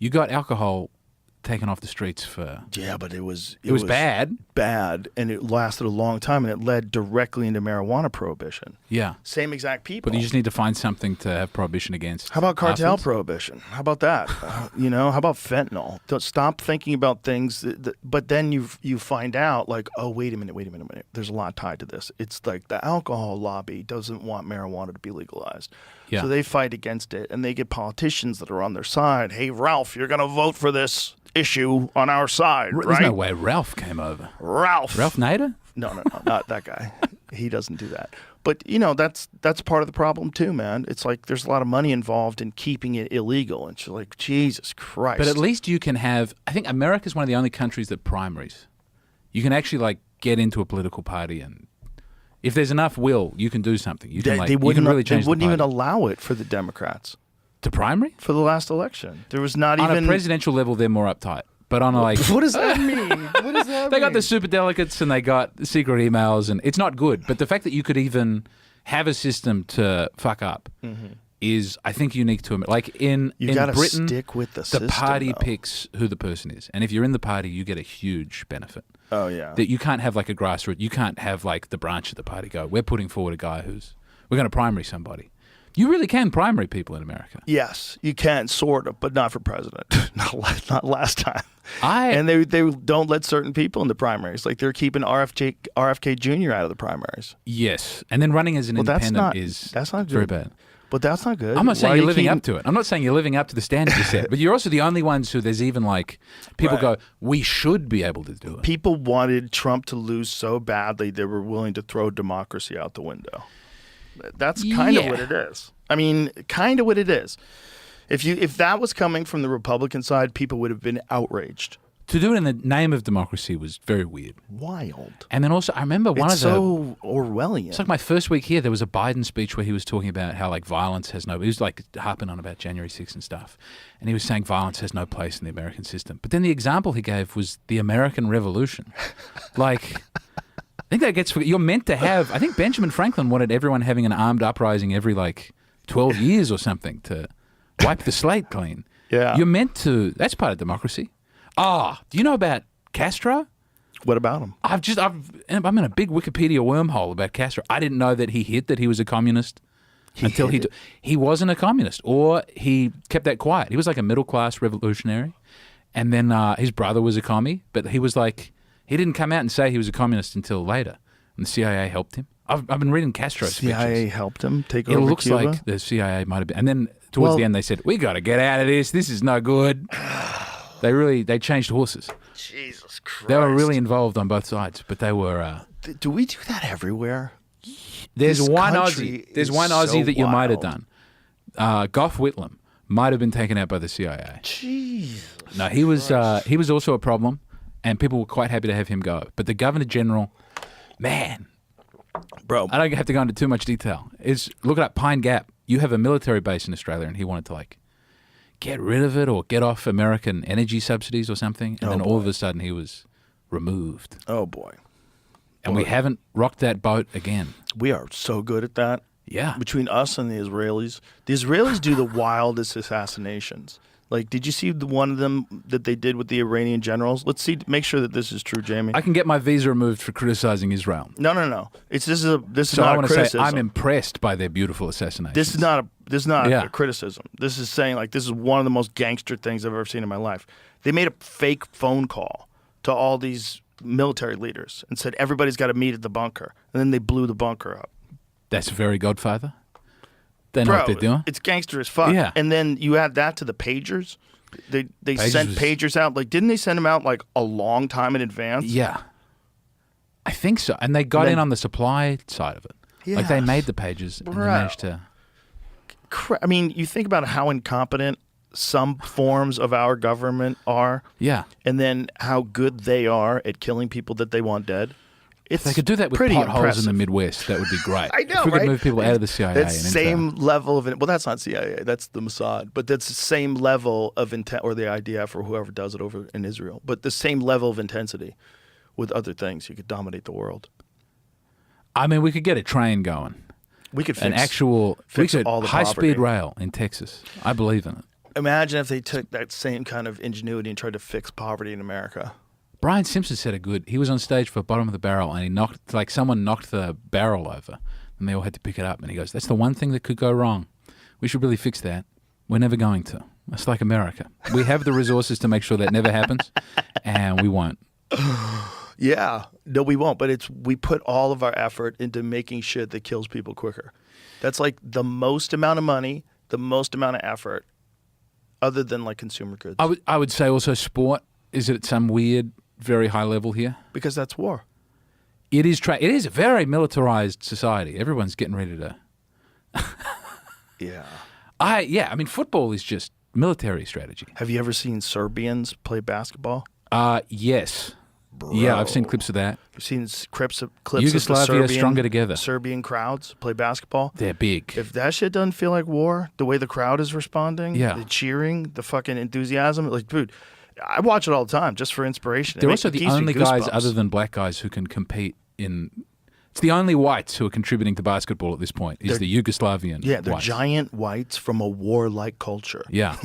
You got alcohol taken off the streets for... Yeah, but it was bad. Bad, and it lasted a long time, and it led directly into marijuana prohibition. Yeah. Same exact people. But you just need to find something to have prohibition against. How about cartel afterwards? prohibition? How about that? How about fentanyl? Don't stop thinking about things, but then you find out, like, oh, wait a minute. There's a lot tied to this. It's like the alcohol lobby doesn't want marijuana to be legalized. Yeah. So they fight against it, and they get politicians that are on their side. Hey, Ralph, you're going to vote for this issue on our side, right? There's no way Ralph came over. Ralph Nader? No, not that guy. He doesn't do that. But, that's part of the problem too, man. It's like there's a lot of money involved in keeping it illegal. And she's like, Jesus Christ. But at least you can have... I think America's one of the only countries that primaries. You can actually, like, get into a political party, and if there's enough will, you can do something. You can, they wouldn't, really change they wouldn't the even party. allow it for the Democrats. To primary? For the last election. There was not On even... a presidential level, they're more uptight. But on a, like... What does that mean? What does that They mean? got the super delegates and they got secret emails, and it's not good. But the fact that you could even have a system to fuck up is, I think, unique to America. Like in gotta Britain, stick with the system, party though. picks who the person is. And if you're in the party, you get a huge benefit. Oh, yeah. That you can't have like a grassroots, you can't have like the branch of the party go, we're putting forward a guy we're going to primary somebody. You really can primary people in America. Yes, you can, sort of, but not for president. not last time. And they don't let certain people in the primaries. Like they're keeping RFK Jr. out of the primaries. Yes. And then running as an independent that's not very good. bad. But that's not good. I'm not saying Why you're are you living keeping- up to it. I'm not saying you're living up to the standard you set, but you're also the only ones who there's even like people Right. go, we should be able to do it. People wanted Trump to lose so badly they were willing to throw democracy out the window. That's kind of Yeah. what it is. I mean, kind of what it is. If that was coming from the Republican side, people would have been outraged. To do it in the name of democracy was very weird. Wild. And then also, I remember It's so Orwellian. It's like my first week here, there was a Biden speech where he was talking about how like violence has no... He was like harping on about January 6th and stuff. And he was saying violence has no place in the American system. But then the example he gave was the American Revolution. Like... I think that gets... You're meant to have... I think Benjamin Franklin wanted everyone having an armed uprising every like 12 years or something to wipe the slate clean. Yeah. You're meant to... That's part of democracy. Do you know about Castro? What about him? I'm in a big Wikipedia wormhole about Castro. I didn't know that he hid that he was a communist until he wasn't a communist, or he kept that quiet. He was like a middle-class revolutionary, and then his brother was a commie, but he was like, he didn't come out and say he was a communist until later, and the CIA helped him. I've been reading Castro's speeches. CIA helped him take It over looks Cuba? like the CIA might have been. And then towards the end they said, we got to get out of this. This is no good. They changed horses. Jesus Christ. They were really involved on both sides, but they were... Do we do that everywhere? There's This one country Aussie. There's is one Aussie so that you might have wild. done. Gough Whitlam might have been taken out by the CIA. Jesus. No, he was also a problem, and people were quite happy to have him go. But the Governor General, man, Bro. I don't have to go into too much detail. Look it up, Pine Gap. You have a military base in Australia, and he wanted to like get rid of it or get off American energy subsidies or something, and then all of a sudden he was removed. Oh, boy. And we haven't rocked that boat again. We are so good at that. Yeah. Between us and the Israelis do the wildest assassinations. Like, did you see the one of them that they did with the Iranian generals? Let's see. Make sure that this is true, Jamie. I can get my visa removed for criticizing Israel. No. This is So I not a want to say criticism. I'm impressed by their beautiful assassinations. This is not Yeah. a criticism. This is saying like this is one of the most gangster things I've ever seen in my life. They made a fake phone call to all these military leaders and said everybody's got to meet at the bunker, and then they blew the bunker up. That's very Godfather. They know what they're doing. It's gangster as fuck. Yeah. And then you add that to the pagers. They Pagers sent was- pagers out. Like, didn't they send them out like a long time in advance? Yeah. I think so. And they got And then- in on the supply side of it. Like they Yes. made the pages and they Bro. managed to... I mean, you think about how incompetent some forms of our government are, Yeah. and then how good they are at killing people that they want dead. It's They could do that with pretty potholes impressive. in the Midwest. That would be great. I know, If we right? could move people out of the CIA. That's and into- same level of well, that's not CIA. That's the Mossad. But that's the same level of intent, or the IDF, or whoever does it over in Israel. But the same level of intensity with other things. You could dominate the world. I mean, we could get a train going. We could An fix actual fix we could all the high-speed poverty. rail in Texas. I believe in it. Imagine if they took that same kind of ingenuity and tried to fix poverty in America. Brian Simpson said it good. He was on stage for Bottom of the Barrel, and someone knocked the barrel over, and they all had to pick it up. And he goes, "That's the one thing that could go wrong. We should really fix that. We're never going to. It's like America. We have the resources to make sure that never happens, and we won't." Yeah, no, we won't. But we put all of our effort into making shit that kills people quicker. That's like the most amount of money, the most amount of effort, other than like consumer goods. I would say also sport is at some weird, very high level here. Because that's war. It is a very militarized society. Everyone's getting ready to. Yeah. I mean, football is just military strategy. Have you ever seen Serbians play basketball? Yes. Bro. Yeah, I've seen clips of that. You've seen clips of Yugoslavia stronger together. Serbian crowds play basketball. They're big. If that shit doesn't feel like war, the way the crowd is responding, the cheering, the fucking enthusiasm, like, dude, I watch it all the time just for inspiration. They're also the only guys other than black guys who can compete in. It's the only whites who are contributing to basketball at this point. Is the Yugoslavian? Yeah, they're whites. giant whites from a warlike culture. Yeah,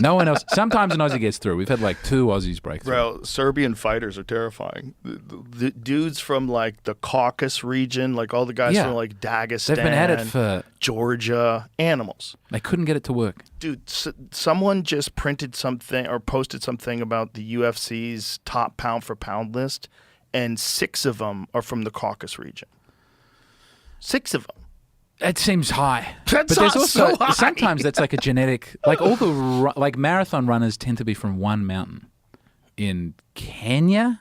no one else. Sometimes an Aussie gets through. We've had like 2 Aussies break through. Bro, Serbian fighters are terrifying. The dudes from like the Caucasus region, like all the guys from like Dagestan, they've been at it for Georgia, animals. They couldn't get it to work. Dude, someone just printed something or posted something about the UFC's top pound for pound list, and 6 of them are from the Caucasus region. 6 of them. It seems high. That's but there's also so high. sometimes that's like a genetic. Like all the marathon runners tend to be from one mountain. In Kenya,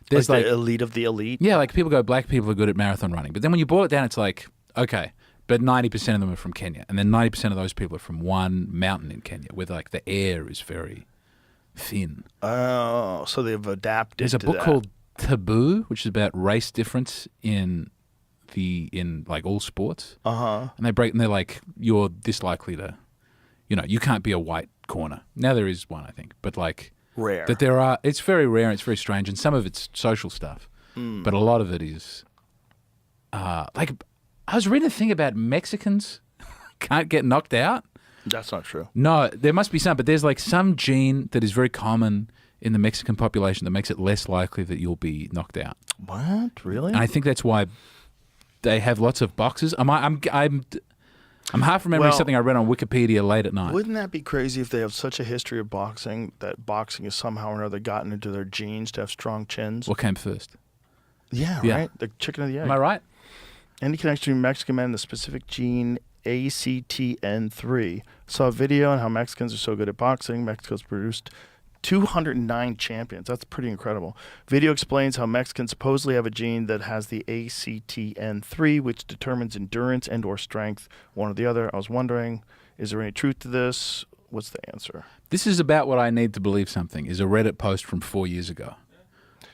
there's like the elite of the elite. Yeah, like people go, black people are good at marathon running, but then when you boil it down, it's like okay, but 90% of them are from Kenya, and then 90% of those people are from one mountain in Kenya, where like the air is very thin. Oh, so they've adapted. There's a book called Taboo, which is about race difference in like all sports. And they're like, you're this likely to, you can't be a white corner. Now there is one, I think, but like rare. That there are. It's very rare. And it's very strange, and some of it's social stuff, but a lot of it is, like I was reading a thing about Mexicans can't get knocked out. That's not true. No, there must be some, but there's like some gene that is very common in the Mexican population that makes it less likely that you'll be knocked out. What? Really? And I think that's why they have lots of boxes. I'm half remembering something I read on Wikipedia late at night. Wouldn't that be crazy if they have such a history of boxing that boxing has somehow or another gotten into their genes to have strong chins? What came first? Yeah, right? The chicken or the egg. Am I right? Any connection between Mexican men and the specific gene ACTN3. Saw a video on how Mexicans are so good at boxing. Mexico's produced 209 champions. That's pretty incredible. Video explains how Mexicans supposedly have a gene that has the ACTN3, which determines endurance and or strength, one or the other. I was wondering, is there any truth to this? What's the answer? This is about what I need to believe something, is a Reddit post from 4 years ago.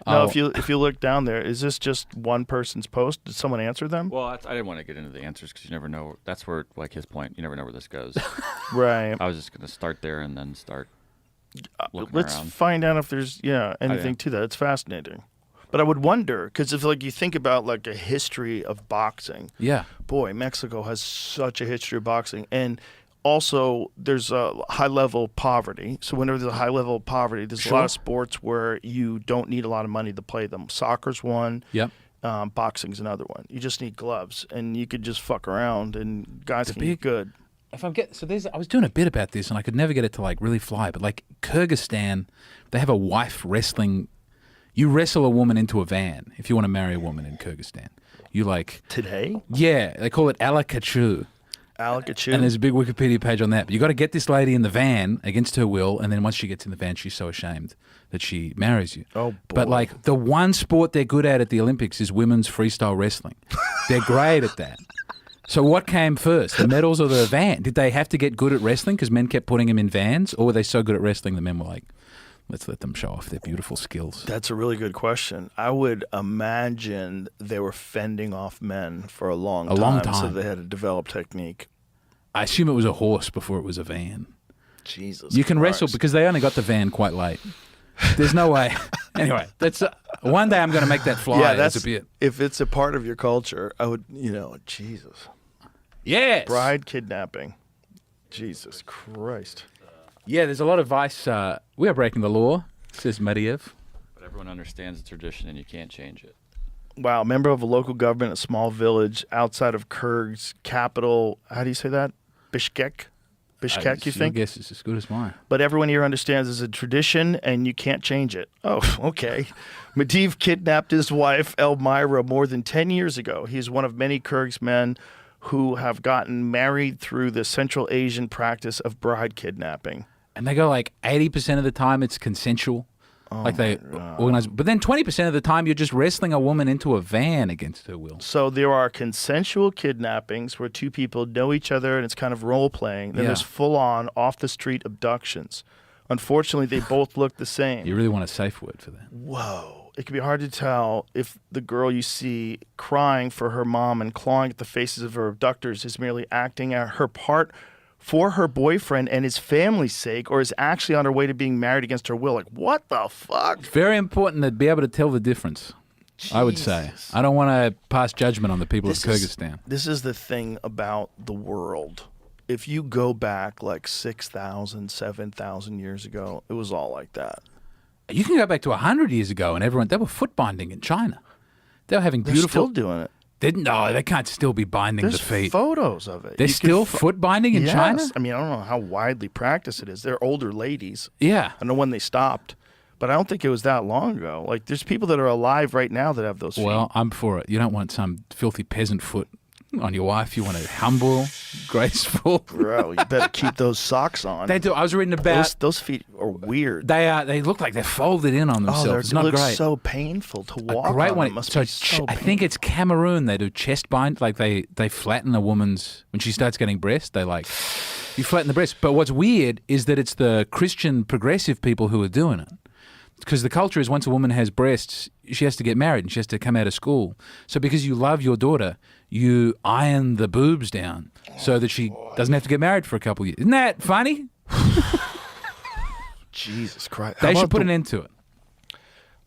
No, if you look down there, is this just one person's post? Did someone answer them? Well, I didn't want to get into the answers because you never know. That's where, like his point, you never know where this goes. Right. I was just going to start there and then start looking Let's around. find out if there's anything to that. It's fascinating. But I would wonder, because if like you think about like a history of boxing, boy, Mexico has such a history of boxing, and also there's a high level of poverty. So whenever there's a high level of poverty, there's a lot of sports where you don't need a lot of money to play them. Soccer's one. Yep. Boxing's another one. You just need gloves, and you could just fuck around, and guys can get good. If I was doing a bit about this, and I could never get it to like really fly. But like Kyrgyzstan, they have a wife wrestling. You wrestle a woman into a van if you want to marry a woman in Kyrgyzstan. You like today? Yeah, they call it alakachu. Alakachu. And there's a big Wikipedia page on that. But you got to get this lady in the van against her will, and then once she gets in the van, she's so ashamed that she marries you. Oh boy! But like the one sport they're good at the Olympics is women's freestyle wrestling. They're great at that. So what came first, the medals or the van? Did they have to get good at wrestling because men kept putting them in vans, or were they so good at wrestling the men were like, let's let them show off their beautiful skills? That's a really good question. I would imagine they were fending off men for a long time, so they had to develop technique. I assume it was a horse before it was a van. Jesus You can Christ. wrestle because they only got the van quite late. There's no way. Anyway, that's one day I'm going to make that fly. Yeah, that's a bit. If it's a part of your culture, I would, Jesus. Yes. Bride kidnapping. Jesus Christ. Yeah, there's a lot of vice. We are breaking the law, says Mediev. But everyone understands the tradition, and you can't change it. Wow, member of a local government, a small village outside of Kyrgyz's capital. How do you say that? Bishkek? Bishkek, you think? Your guess is as good as mine. But everyone here understands it's a tradition and you can't change it. Oh, okay. Medivh kidnapped his wife, Elmira, more than 10 years ago. He's one of many Kyrgyz men who have gotten married through the Central Asian practice of bride kidnapping. And they go like 80% of the time it's consensual. Like they organize. But then 20% of the time you're just wrestling a woman into a van against her will. So there are consensual kidnappings where two people know each other and it's kind of role playing. Then there's full-on off-the-street abductions. Unfortunately, they both look the same. You really want a safe word for that. Whoa. It can be hard to tell if the girl you see crying for her mom and clawing at the faces of her abductors is merely acting out her part for her boyfriend and his family's sake, or is actually on her way to being married against her will. Like, what the fuck? Very important to be able to tell the difference, I would say. I don't want to pass judgment on the people of Kyrgyzstan. This is the thing about the world. If you go back like 6,000, 7,000 years ago, it was all like that. You can go back to 100 years ago and they were foot binding in China. They were having They're beautiful... still doing it. No, they can't still be binding There's the feet. photos of it. They're still foot binding in China? I mean, I don't know how widely practiced it is. They're older ladies. Yeah. I don't know when they stopped, but I don't think it was that long ago. Like, there's people that are alive right now that have those feet. Well, I'm for it. You don't want some filthy peasant foot on your wife. You want it humble, graceful. Bro, you better keep those socks on. They do. I was reading about... Those feet are weird. They look like they're folded in on themselves. It's not it looks great. so painful to walk A great on. one. It must So be so I think it's Cameroon. They do chest bind. Like they flatten a woman's when she starts getting breast. They like you flatten the breast. But what's weird is that it's the Christian progressive people who are doing it. Because the culture is once a woman has breasts, she has to get married and she has to come out of school. So because you love your daughter, you iron the boobs down so that she doesn't have to get married for a couple of years. Isn't that funny? Jesus Christ. They should put an end to it.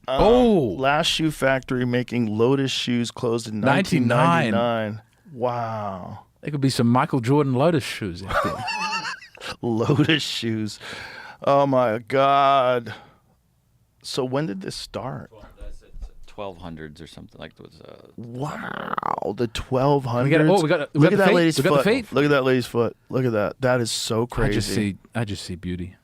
Last shoe factory making Lotus shoes closed in 1999. Wow. There could be some Michael Jordan Lotus shoes out there. Lotus shoes. Oh my God. So when did this start? 1200s or something like those. Wow, the 1200s. Look at that lady's foot. foot. Look at that lady's foot. Look at that. That is so crazy. I just see beauty.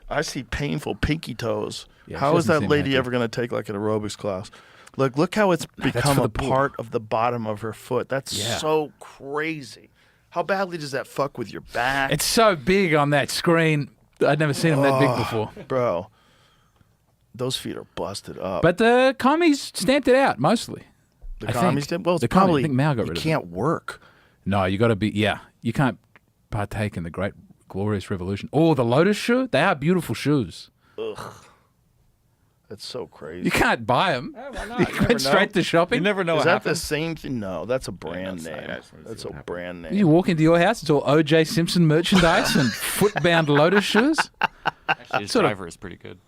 I see painful pinky toes. Yeah, how she is that doesn't seem lady happy. ever going to take like an aerobics class? Look how it's become a part of the bottom of her foot. That's so crazy. How badly does that fuck with your back? It's so big on that screen. I'd never seen them that big before. Bro, those feet are busted up. But the commies stamped it out mostly. The commies did? Well, it's I probably, think Mao got rid you of it. can't work. No, you got to be, you can't partake in the great, glorious revolution. Oh, the Lotus shoe? They are beautiful shoes. Ugh. That's so crazy. You can't buy them. Why not? You went straight to shopping. You never know Is what that happens. the same thing? No, that's a brand that's not- name. I just wanted to That's see a what brand name. You walk into your house, it's all O.J. Simpson merchandise and foot-bound Lotus shoes. Actually, his sort of- driver is pretty good.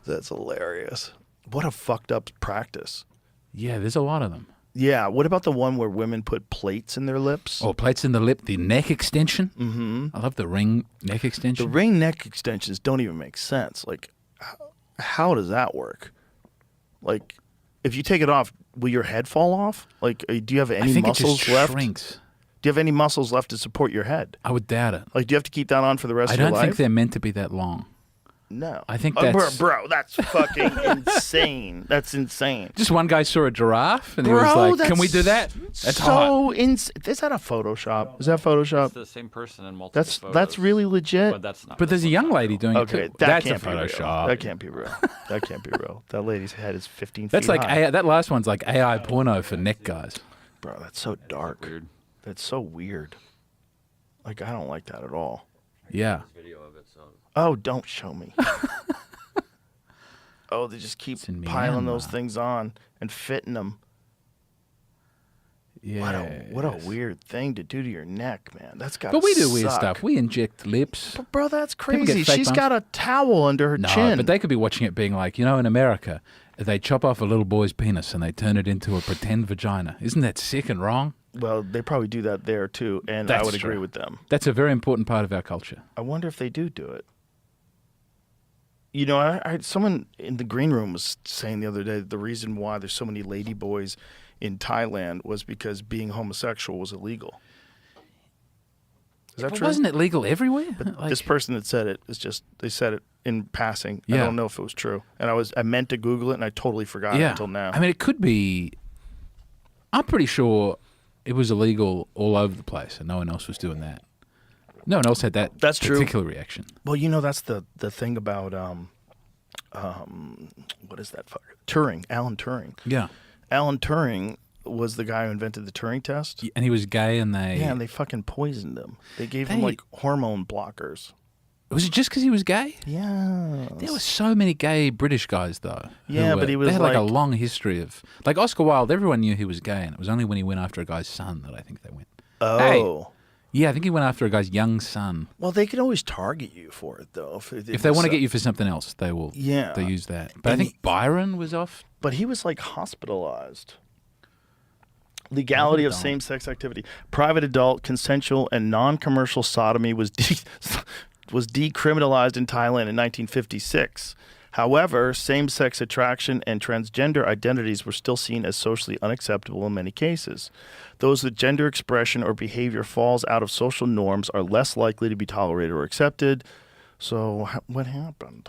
That's hilarious. What a fucked up practice. Yeah, there's a lot of them. Yeah. What about the one where women put plates in their lips? Oh, plates in the lip, the neck extension. Mm-hmm. I love the ring neck extension. The ring neck extensions don't even make sense. Like, how does that work? Like, if you take it off, will your head fall off? Like, do you have any I think muscles it just left? shrinks. Do you have any muscles left to support your head? I would doubt it. Like, do you have to keep that on for the rest I of your don't life? think they're meant to be that long. No. I think bro, that's... that's fucking insane. That's insane. Just one guy saw a giraffe and he was like, can we do that? That's hot. Is that a Photoshop? Is that Photoshop? It's the same person in multiple photos. That's really legit. But that's not. But there's a young lady doing it Okay, too. that That's can't a be real. Photoshop. That can't be real. That can't be real. That lady's head is 15 That's feet like high. that last one's like AI porno for neck guys. Bro, that's so dark. weird. That's so weird. Like, I don't like that at all. Yeah. Video of it, so. Oh, don't show me. Oh, they just keep It's in piling those Myanmar. things on and fitting them. Yeah. What a weird thing to do to your neck, man. That's got. But we do weird stuff. We inject lips. But bro, that's People get crazy. fake She's bumps. got a towel under her No, chin. but they could be watching it being like, in America, they chop off a little boy's penis and they turn it into a pretend vagina. Isn't that sick and wrong? Well, they probably do that there too, and I That's would agree true. with them. That's a very important part of our culture. I wonder if they do it. You know, someone in the green room was saying the other day that the reason why there's so many lady boys in Thailand was because being homosexual was illegal. Is that But true? wasn't it legal everywhere? But this person that said it is just, they said it in passing. I Yeah. don't know if it was true. And I meant to Google it and I totally forgot it until now. I mean, it could be. I'm pretty sure it was illegal all over the place, and no one else was doing that. No one else had that That's true. particular reaction. Well, you know, that's the thing about, what is that fucker? Turing, Alan Turing. Yeah. Alan Turing was the guy who invented the Turing test. And he was gay, and they. Yeah, and they fucking poisoned him. They gave him like hormone blockers. Was it just because he was gay? Yeah. There were so many gay British guys, though. Yeah, but he was They had like a like- long history of. Like Oscar Wilde, everyone knew he was gay, and it was only when he went after a guy's son that I think they went. Oh. Yeah, I think he went after a guy's young son. Well, they can always target you for it, though. If they want to get you for something else, they will. Yeah. They use that. But And I think Byron was off. But he was like hospitalized. Legality of same-sex activity. Private adult, consensual, and non-commercial sodomy was decriminalized in Thailand in 1956. However, same-sex attraction and transgender identities were still seen as socially unacceptable in many cases. Those with gender expression or behavior falls out of social norms are less likely to be tolerated or accepted. So what happened?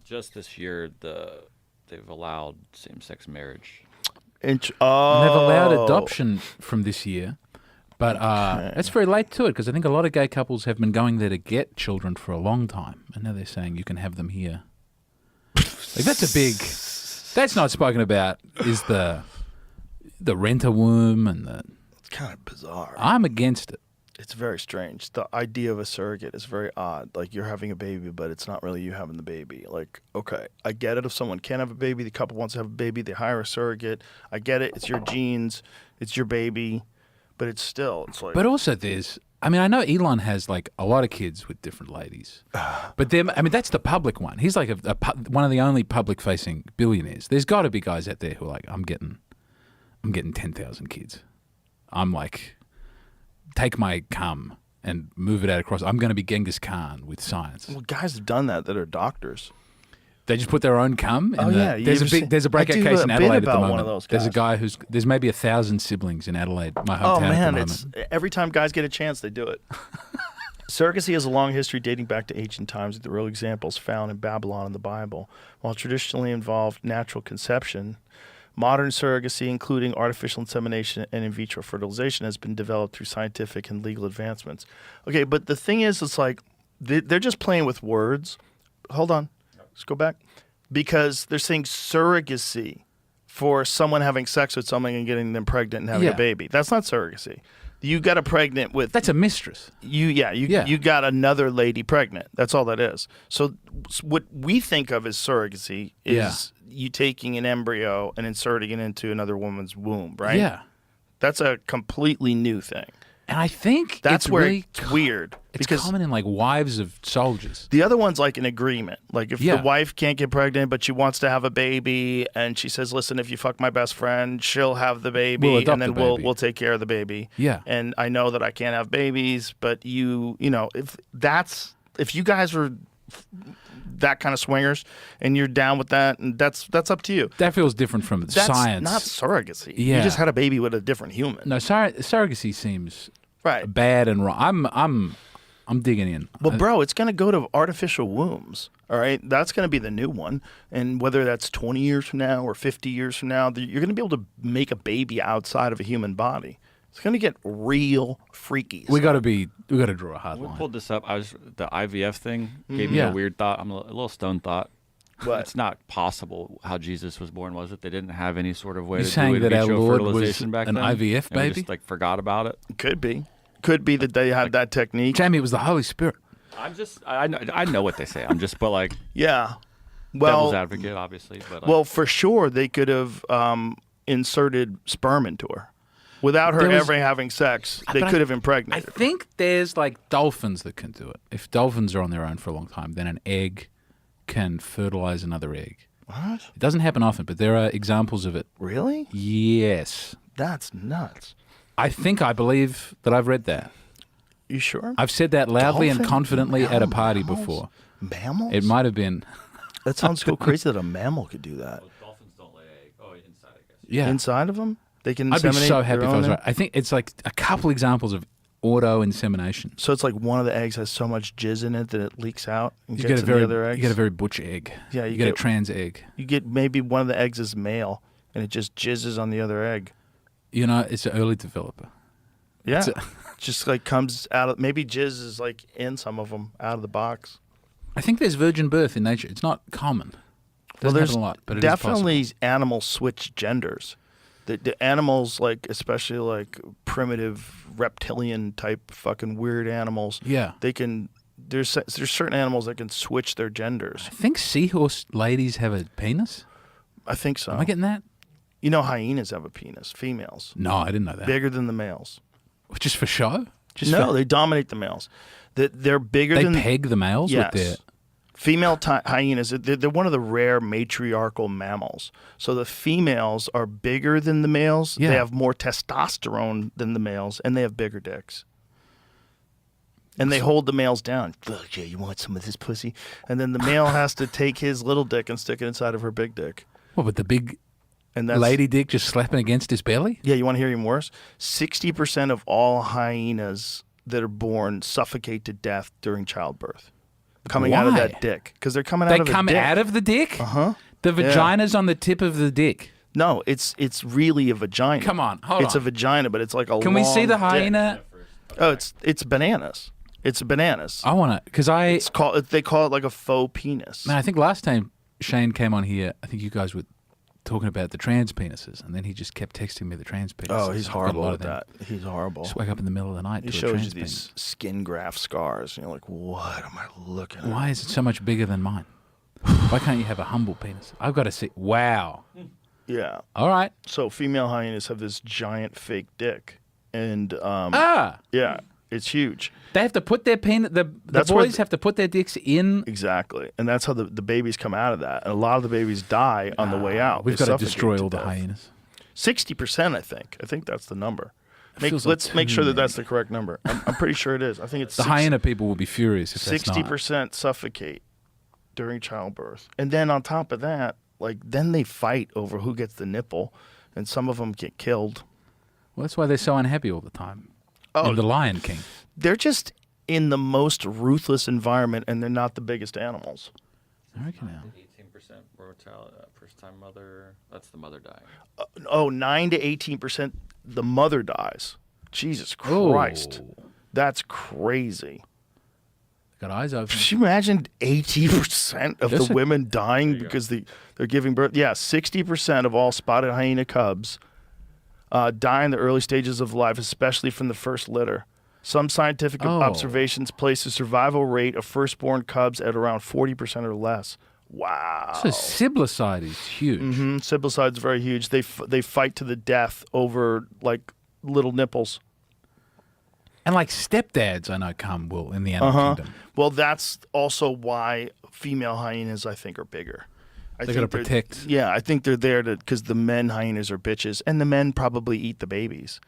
Just this year, they've allowed same-sex marriage. They've allowed adoption from this year. But it's very late to it because I think a lot of gay couples have been going there to get children for a long time. And now they're saying you can have them here. Like that's a big. That's not spoken about. Is the rent a womb and the. It's kind of bizarre. I'm against it. It's very strange. The idea of a surrogate is very odd. Like you're having a baby, but it's not really you having the baby. Like, okay, I get it. If someone can have a baby, the couple wants to have a baby, they hire a surrogate. I get it. It's your genes. It's your baby. But it's still, it's like. But also there's. I mean, I know Elon has like a lot of kids with different ladies, but that's the public one. He's like one of the only public-facing billionaires. There's got to be guys out there who are like, I'm getting 10,000 kids. I'm like, take my cum and move it out across. I'm going to be Genghis Khan with science. Well, guys have done that are doctors. They just put their own cum. Oh, yeah. There's a breakout I do case a in bit Adelaide at the about moment. one of those There's a guys. guy there's maybe 1,000 siblings in Adelaide, my hometown. Oh man, at the it's moment. every time guys get a chance, they do it. Surrogacy has a long history dating back to ancient times, with the early examples found in Babylon and the Bible. While traditionally involved natural conception, modern surrogacy, including artificial insemination and in vitro fertilization, has been developed through scientific and legal advancements. Okay, but the thing is, it's like they're just playing with words. Hold on, let's go back. Because they're saying surrogacy for someone having sex with someone and getting them pregnant and having a baby. That's not surrogacy. You got a pregnant with That's a mistress. you got another lady pregnant. That's all that is. So what we think of as surrogacy is you taking an embryo and inserting it into another woman's womb, right? Yeah. That's a completely new thing. And I think That's it's where really it's weird. It's because common in like wives of soldiers. the other one's like an agreement. Like if the wife can't get pregnant, but she wants to have a baby, and she says, "Listen, if you fuck my best friend, she'll have the baby, We'll adopt and then the baby." we'll take care of the baby." Yeah. And I know that I can't have babies, but you know, if you guys were that kind of swingers and you're down with that, and that's up to you. That feels different from That's science. not surrogacy. Yeah. You just had a baby with a different human. No, surrogacy seems Right. bad and wrong. I'm digging in. Well, bro, it's going to go to artificial wombs, all right? That's going to be the new one. And whether that's 20 years from now or 50 years from now, you're going to be able to make a baby outside of a human body. It's going to get real freaky. we got to draw a hard We line. pulled this up. The IVF thing gave me Yeah. a weird thought. I'm a little stone thought. What? It's not possible how Jesus was born, was it? They didn't have any sort of way You're to saying do in that our vitro Lord was fertilization back an then? IVF And we baby? just like forgot about it. Could be. Could be that they had that technique. Jamie, it was the Holy Spirit. I know what they say. I'm just but like Yeah. devil's Well, advocate, obviously. But well, for sure, they could have inserted sperm into her. Without her There was- ever having sex, they But could have I impregnated her. think there's like dolphins that can do it. If dolphins are on their own for a long time, then an egg can fertilize another egg. What? It doesn't happen often, but there are examples of it. Really? Yes. That's nuts. I think I believe that I've read that. You sure? I've said that loudly and Dolphin? confidently at a party Mammals? before. Mammals? It might have been. That sounds so crazy that a mammal could do that. Well, dolphins don't lay eggs. Oh, inside, I guess. Yeah. Inside of them, they can. I'd be inseminate so happy their if I was own right. I think it's like a couple examples of auto-insemination. So it's like one of the eggs has so much jizz in it that it leaks out and You gets get a in the very, other eggs. you get a very butch egg. Yeah, you you get a get- trans egg. You get maybe one of the eggs is male, and it just jizzes on the other egg. You know, it's an early developer. Yeah, It's a- just like comes out of maybe jizz is like in some of them out of the box. I think there's virgin birth in nature. It's not common. Doesn't there's happen a lot, but it is definitely possible. animals switch genders. The animals, like especially like primitive reptilian type fucking weird animals. Yeah. They can. There's certain animals that can switch their genders. I think seahorse ladies have a penis. I think so. Am I getting that? You know, hyenas have a penis. Females, No, I didn't know that. bigger than the males. Just for show? Just No, for, they dominate the males. They're bigger they than peg the males yes. with their. Female hyenas, they're one of the rare matriarchal mammals. So the females are bigger than the males. Yeah. They have more testosterone than the males, and they have bigger dicks. And they hold the males down. Look, yeah, you want some of this pussy? And then the male has to take his little dick and stick it inside of her big dick. What, with the big And that's lady dick just slapping against his belly? Yeah, you want to hear even worse? 60% of all hyenas that are born suffocate to death during childbirth. Coming out of Why? that dick. Because they're coming They out of come a dick. out of the dick? Uh-huh. The Yeah. vagina's on the tip of the dick. No, it's really a vagina. Come on, hold It's on. a vagina, but it's like a Can we see long the dick. hyena? Oh, it's bananas. It's bananas. I want to, because They call it like a faux penis. man, I think last time Shane came on here, I think you guys were talking about the trans penises, and then he just kept texting me the trans penises. Oh, he's I've got a horrible lot at of them. that. He's horrible. Just wake up in the middle of the night He to a shows trans you penis. these skin graft scars, and you're like, what am I looking at? Why is it so much bigger than mine? Why can't you have a humble penis? I've got to see. Wow. Yeah. All right. So female hyenas have this giant fake dick, and Ah, yeah, it's huge. they have to put their penis. The That's where boys have to put their dicks in. Exactly, and that's how the babies come out of that. And a lot of the babies die on the way out. We've They got to suffocate destroy to all the death. hyenas. 60%, I think. I think that's the number. feels like Let's make too sure that many. that's the correct number. I'm pretty sure it is. I think it's The hyena people will be furious if that's not. 60% suffocate during childbirth, and then on top of that, like then they fight over who gets the nipple, and some of them get killed. Well, that's why they're so unhappy all the time. Oh. In The Lion King. They're just in the most ruthless environment, and they're not the biggest animals. I reckon now. 18% mortality, first-time mother. That's the mother dying. 9 to 18%, the mother dies. Jesus Christ, Oh. that's crazy. Got eyes open. Could you imagine 80% of Yes, the it- women dying because they're giving birth? Yeah, 60% of all spotted hyena cubs die in the early stages of life, especially from the first litter. Some scientific Oh. observations place the survival rate of firstborn cubs at around 40% or less. Wow. So siblicide is huge. Mm-hmm. Siblicide's very huge. They fight to the death over like little nipples. And like stepdads, I know come will in the animal kingdom. Well, that's also why female hyenas, I think, are bigger. I They think gotta they're- protect. Yeah, I think they're there because the men hyenas are bitches, and the men probably eat the babies,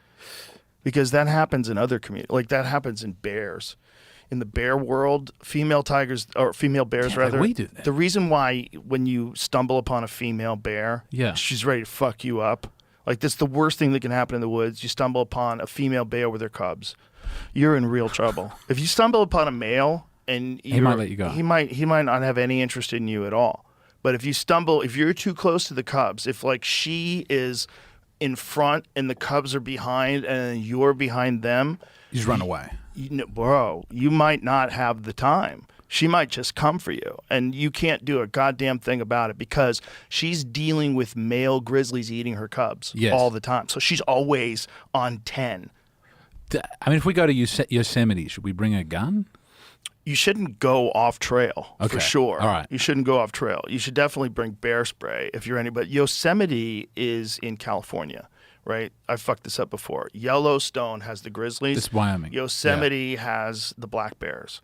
because that happens in other communities. Like that happens in bears. In the bear world, female tigers or female bears Yeah, like rather. we do that. The reason why when you stumble upon a female bear, Yeah. she's ready to fuck you up. Like that's the worst thing that can happen in the woods. You stumble upon a female bear with her cubs, you're in real trouble. If you stumble upon a male and He might let you go. he might not have any interest in you at all. But if you're too close to the cubs, if like she is in front and the cubs are behind and you're behind them, He's run away. bro, you might not have the time. She might just come for you, and you can't do a goddamn thing about it because she's dealing with male grizzlies eating her cubs Yes. all the time. So she's always on 10. I mean, if we go to Yosemite, should we bring a gun? You shouldn't go off trail Okay. for sure. All right. You shouldn't go off trail. You should definitely bring bear spray if you're but Yosemite is in California, right? I fucked this up before. Yellowstone has the grizzlies. It's Wyoming. Yosemite has the black bears.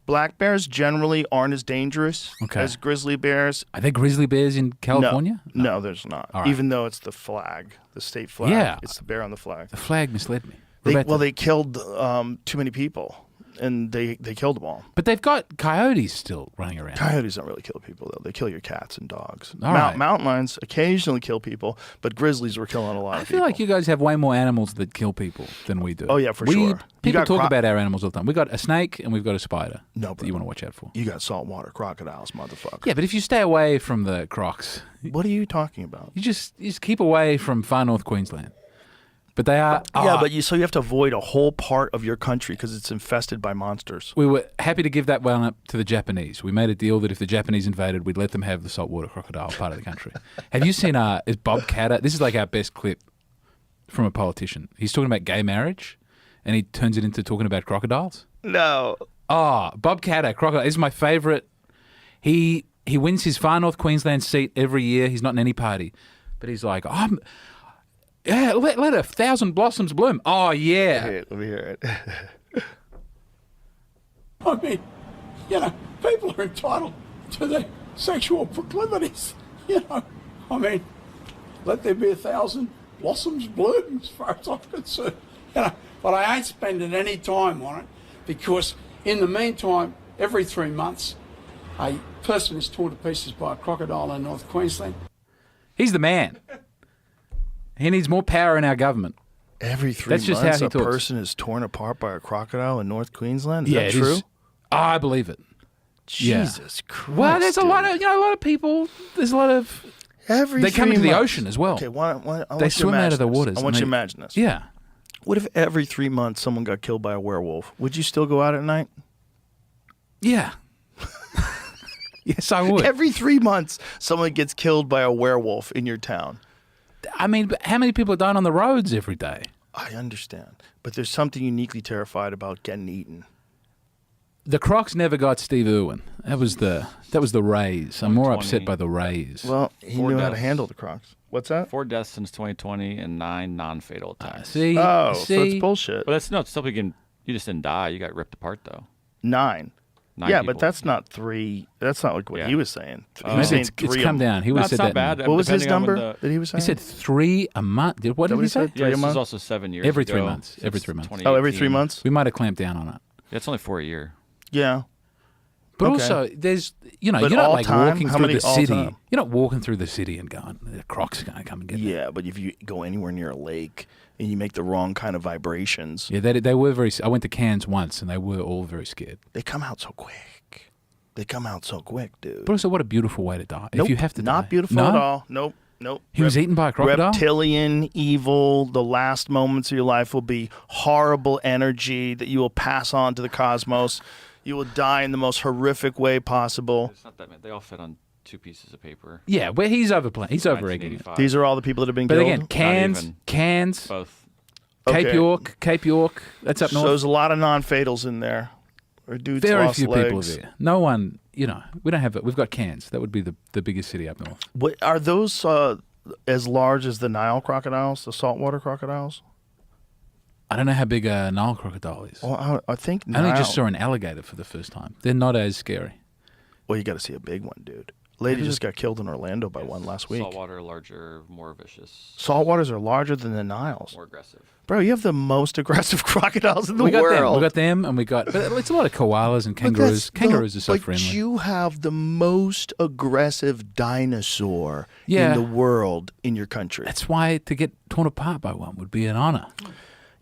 Black bears generally aren't as dangerous Okay. as grizzly bears. Are there grizzly bears in California? No, there's not. All right. Even though it's the flag, the state flag. Yeah. It's the bear on the flag. The flag misled me. They killed too many people, and they killed them all. But they've got coyotes still running around. Coyotes don't really kill people, though. They kill your cats and dogs. All right. Mountain lions occasionally kill people, but grizzlies were killing a lot I of feel people. like you guys have way more animals that kill people than we do. Oh, yeah, for sure. You People got talk about our animals all the time. We got a snake and we've got a spider No, that bro. you want to watch out for. You got saltwater crocodiles, motherfucker. Yeah, but if you stay away from the crocs, What are you talking about? you just keep away from far north Queensland. But they are. Yeah, but you have to avoid a whole part of your country because it's infested by monsters. We were happy to give that one up to the Japanese. We made a deal that if the Japanese invaded, we'd let them have the saltwater crocodile part of the country. Have you seen is Bob Catter? This is like our best clip from a politician. He's talking about gay marriage, and he turns it into talking about crocodiles. No. Oh, Bob Catter, crocodile. This is my favourite. He wins his far north Queensland seat every year. He's not in any party. But he's like, yeah, let 1,000 blossoms bloom. Oh, yeah. Hey, let me hear it. I mean, people are entitled to their sexual proclivities. I mean, let there be 1,000 blossoms bloom as far as I'm concerned. But I ain't spending any time on it because in the meantime, every 3 months, a person is torn to pieces by a crocodile in North Queensland. He's the man. He needs more power in our government. Every 3 That's just months, how he a talks. person is torn apart by a crocodile in North Queensland. Is Yeah, that it true? is. I believe it. Yeah. Jesus Christ. Well, there's a dude. lot of people. There's a lot of. Every They come 3 into the months. ocean as well. Okay, I want They you to swim out imagine of the this. waters. I want and you to they- imagine this. Yeah. What if every 3 months someone got killed by a werewolf? Would you still go out at night? Yeah. Yes, I would. Every 3 months, someone gets killed by a werewolf in your town. I mean, but how many people are dying on the roads every day? I understand, but there's something uniquely terrified about getting eaten. The Crocs never got Steve Irwin. That was the Rays. I'm more 2020. upset by the Rays. Well, he 4 knew how to deaths. handle the Crocs. What's that? 4 deaths since 2020 and 9 non-fatal attacks. see, Oh, so see, it's bullshit. But that's not still you just didn't die. You got ripped apart though. 9. 9 Yeah, people. but that's not 3. That's not like what Yeah. he was saying. He Oh. was maybe saying it's 3 come a- down. He No, would have it's said not that. bad. What was his Depending on when number that he was He saying? said 3 a month. What did what he he say? said? Yeah, 3 a this month? is also 7 years Every ago, 3 months. since Every 3 months. Oh, every 3 2018. months? We might have clamped down on it. Yeah, it's only 4 a year. Yeah. But Okay. also, there's, But you're not all like time? walking How through many the all city. time? You're not walking through the city and going, the Crocs are going to come and get me. Yeah, but if you go anywhere near a lake and you make the wrong kind of vibrations, Yeah, they were very. I went to Cairns once, and they were all very scared. they come out so quick. They come out so quick, dude. But also, what a beautiful way to die. Nope, If you have to not die. beautiful No? at all. Nope. He was eaten by a crocodile? Reptilian, evil. The last moments of your life will be horrible energy that you will pass on to the cosmos. You will die in the most horrific way possible. It's not that many. They all fit on 2 pieces of paper. Yeah, well, he's overplaying. He's over-egging it. 1985. These are all the people that have been But killed. again, even. Cairns, Both. Cape Okay. York. That's up So north. there's a lot of non-fatals in there. Or dudes Very lost few people legs. there. No one, we don't have it. We've got Cairns. That would be the biggest city up north. What are those as large as the Nile crocodiles, the saltwater crocodiles? I don't know how big a Nile crocodile is. Well, I think I only Nile. just saw an alligator for the first time. They're not as scary. Well, you got to see a big one, dude. Lady just got killed in Orlando by one last week. Saltwater, larger, more vicious, Saltwaters are larger than the Niles. more aggressive. Bro, you have the most aggressive crocodiles in the We got them. world. We got them, and but it's a lot of koalas and kangaroos. Kangaroos are so but friendly. you have the most aggressive dinosaur Yeah. in the world in your country. That's why to get torn apart by one would be an honor.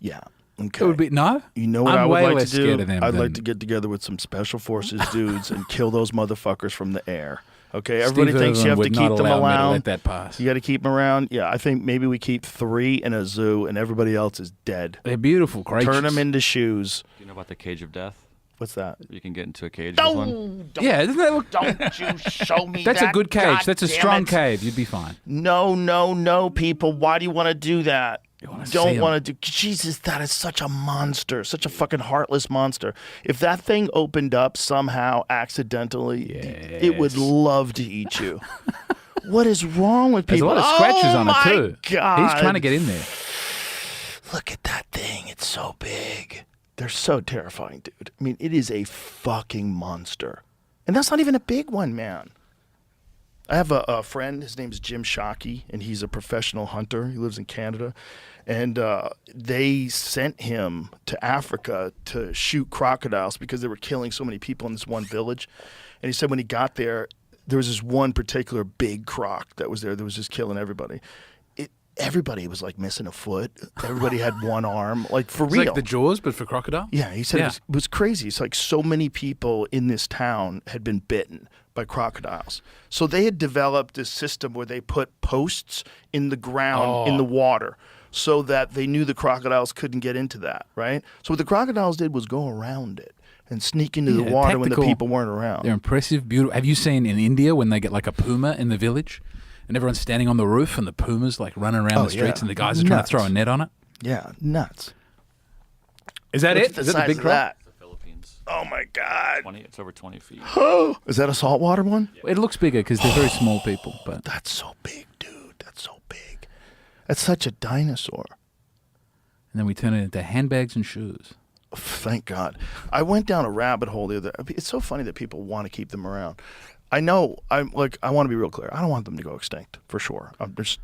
Yeah. Okay. It would be no. You know what I'm I would way like less to do? scared of them I'd than- like to get together with some special forces dudes and kill those motherfuckers from the air. Okay, everybody Steve thinks you Irwin have to would keep not them allow me to around. let that pass. You got to keep them around. Yeah, I think maybe we keep 3 in a zoo and everybody else is dead. They're beautiful creatures. Turn them into shoes. Do you know about the cage of death? What's that? You can get into a cage with one. Yeah, doesn't that look? Don't you show me That's that. a good cage. God That's a damn strong it. cave. You'd be fine. No, people. Why do you want to do that? wanna see Don't 'em. want to do. Jesus, that is such a monster, such a fucking heartless monster. If that thing opened up somehow accidentally, it would Yes. love to eat you. What is wrong with There's a people? lot of scratches oh on my it too. God. He's trying to get in there. Look at that thing. It's so big. They're so terrifying, dude. I mean, it is a fucking monster. And that's not even a big one, man. I have a friend, his name's Jim Shockey, and he's a professional hunter. He lives in Canada. And they sent him to Africa to shoot crocodiles because they were killing so many people in this one village. And he said when he got there was this one particular big croc that was there that was just killing everybody. Everybody was like missing a foot. Everybody had one arm, like for It's real. like the Jaws, but for crocodile? Yeah, he said it was crazy. It's like so many people in this town had been bitten by crocodiles. So they had developed this system where they put posts in the ground, in the water, so that they knew the crocodiles couldn't get into that, right? So what the crocodiles did was go around it and sneak into the water when the people weren't around. They're impressive, beautiful. Have you seen in India when they get like a puma in the village? And everyone's standing on the roof and the puma's like running around the streets and the guys are trying to throw a net on it? Yeah, nuts. Is that What's it? the Is that the size big of croc? that? The Philippines. Oh my God. It's over 20 feet. Oh, is that a saltwater one? It looks bigger because they're very small people. But That's so big, dude. That's so big. That's such a dinosaur. And then we turn it into handbags and shoes. Thank God. I went down a rabbit hole the other. It's so funny that people want to keep them around. I know. I want to be real clear. I don't want them to go extinct for sure. I'm just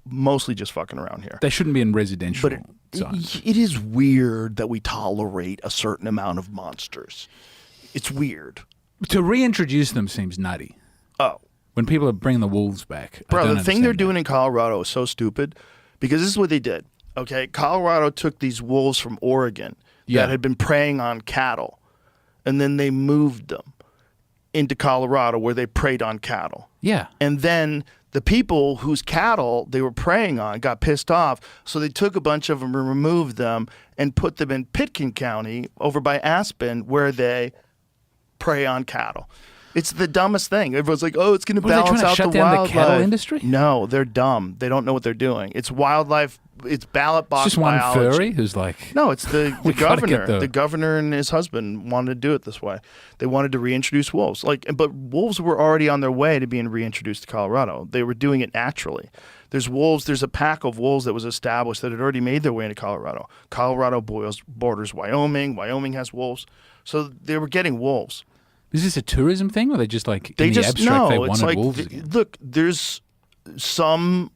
mostly just fucking around here. They shouldn't be in residential But zones. it is weird that we tolerate a certain amount of monsters. It's weird. To reintroduce them seems nutty. Oh, When people are bringing the wolves back. I bro, don't the thing they're understand doing in Colorado is so stupid because this is what they did. Okay, Colorado took these wolves from Oregon that had been preying on cattle, and then they moved them into Colorado where they preyed on cattle. Yeah. And then the people whose cattle they were preying on got pissed off, so they took a bunch of them and removed them and put them in Pitkin County over by Aspen where they prey on cattle. It's the dumbest thing. Everyone's like, oh, it's going to balance out the wildlife. Shut down the cattle industry? No, they're dumb. They don't know what they're doing. It's wildlife. It's ballot box It's just one biology. furry who's like... No, it's the We gotta governor. get The governor and his husband wanted to do it this way. They wanted to reintroduce wolves. But wolves were already on their way to being reintroduced to Colorado. They were doing it naturally. There's wolves. There's a pack of wolves that was established that had already made their way into Colorado. Colorado borders Wyoming. Wyoming has wolves. So they were getting wolves. Is this a tourism thing, or they just like in They the just abstract they it's wanted like wolves again? look. There's some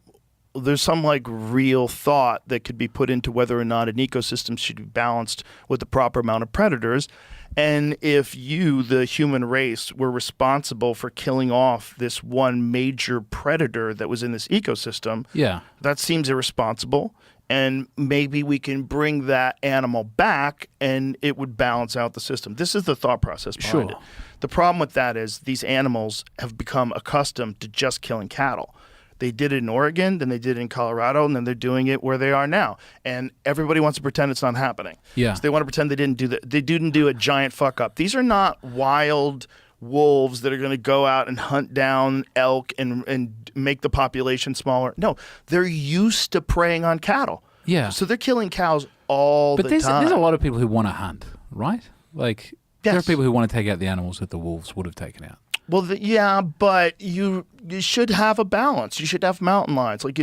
like real thought that could be put into whether or not an ecosystem should be balanced with the proper amount of predators. And if you, the human race, were responsible for killing off this one major predator that was in this ecosystem, Yeah. that seems irresponsible. And maybe we can bring that animal back and it would balance out the system. This is the thought process behind it. The problem with that is these animals have become accustomed to just killing cattle. They did it in Oregon, then they did it in Colorado, and then they're doing it where they are now. And everybody wants to pretend it's not happening. Yeah. So they want to pretend they didn't do that. They didn't do a giant fuck up. These are not wild wolves that are going to go out and hunt down elk and make the population smaller. No, they're used to preying on cattle. Yeah. So they're killing cows all the But time. there's a lot of people who want to hunt, right? Like, there are Yes. people who want to take out the animals that the wolves would have taken out. Well, yeah, but you should have a balance. You should have mountain lions. Like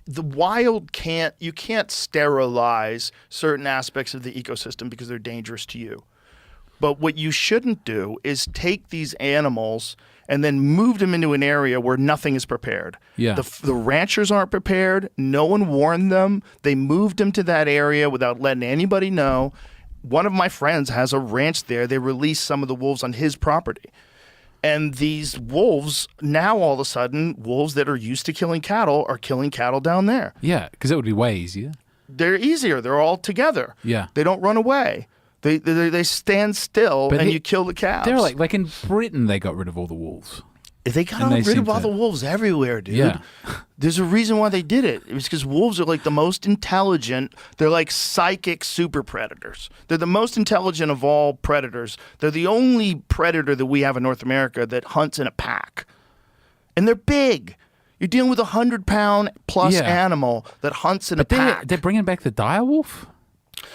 the wild can't sterilize certain aspects of the ecosystem because they're dangerous to you. But what you shouldn't do is take these animals and then move them into an area where nothing is prepared. Yeah. The ranchers aren't prepared. No one warned them. They moved them to that area without letting anybody know. One of my friends has a ranch there. They released some of the wolves on his property. And these wolves, now all of a sudden, wolves that are used to killing cattle are killing cattle down there. Yeah, because that would be way easier. They're easier. They're all together. Yeah. They don't run away. They stand still But you kill the calves. They're like in Britain, they got rid of all the wolves. They got and they rid seem of all to- the wolves everywhere, dude. Yeah. There's a reason why they did it. It was because wolves are like the most intelligent. They're like psychic super predators. They're the most intelligent of all predators. They're the only predator that we have in North America that hunts in a pack. And they're big. You're dealing with 100-pound plus Yeah. animal that hunts in a pack. They're bringing back the dire wolf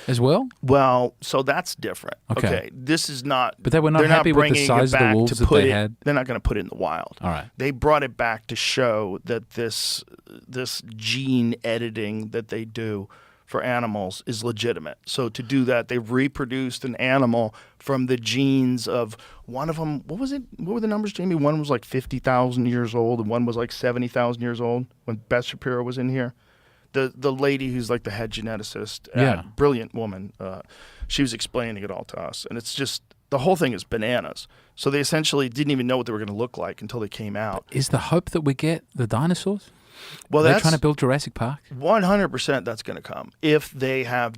as well? Well, so that's different. Okay. This is not. But they were not they're happy with the bringing it size of the back wolves to that put they it- had? They're not going to put it in the wild. All right. They brought it back to show that this gene editing that they do for animals is legitimate. So to do that, they've reproduced an animal from the genes of one of them. What was it? What were the numbers, Jamie? One was like 50,000 years old, and one was like 70,000 years old when Beth Shapiro was in here. The lady who's like the head geneticist, Yeah. brilliant woman, she was explaining it all to us. And it's just, the whole thing is bananas. So they essentially didn't even know what they were going to look like until they came out. Is the hope that we get the dinosaurs? Well, They're that's trying to build Jurassic Park. 100% that's going to come if they have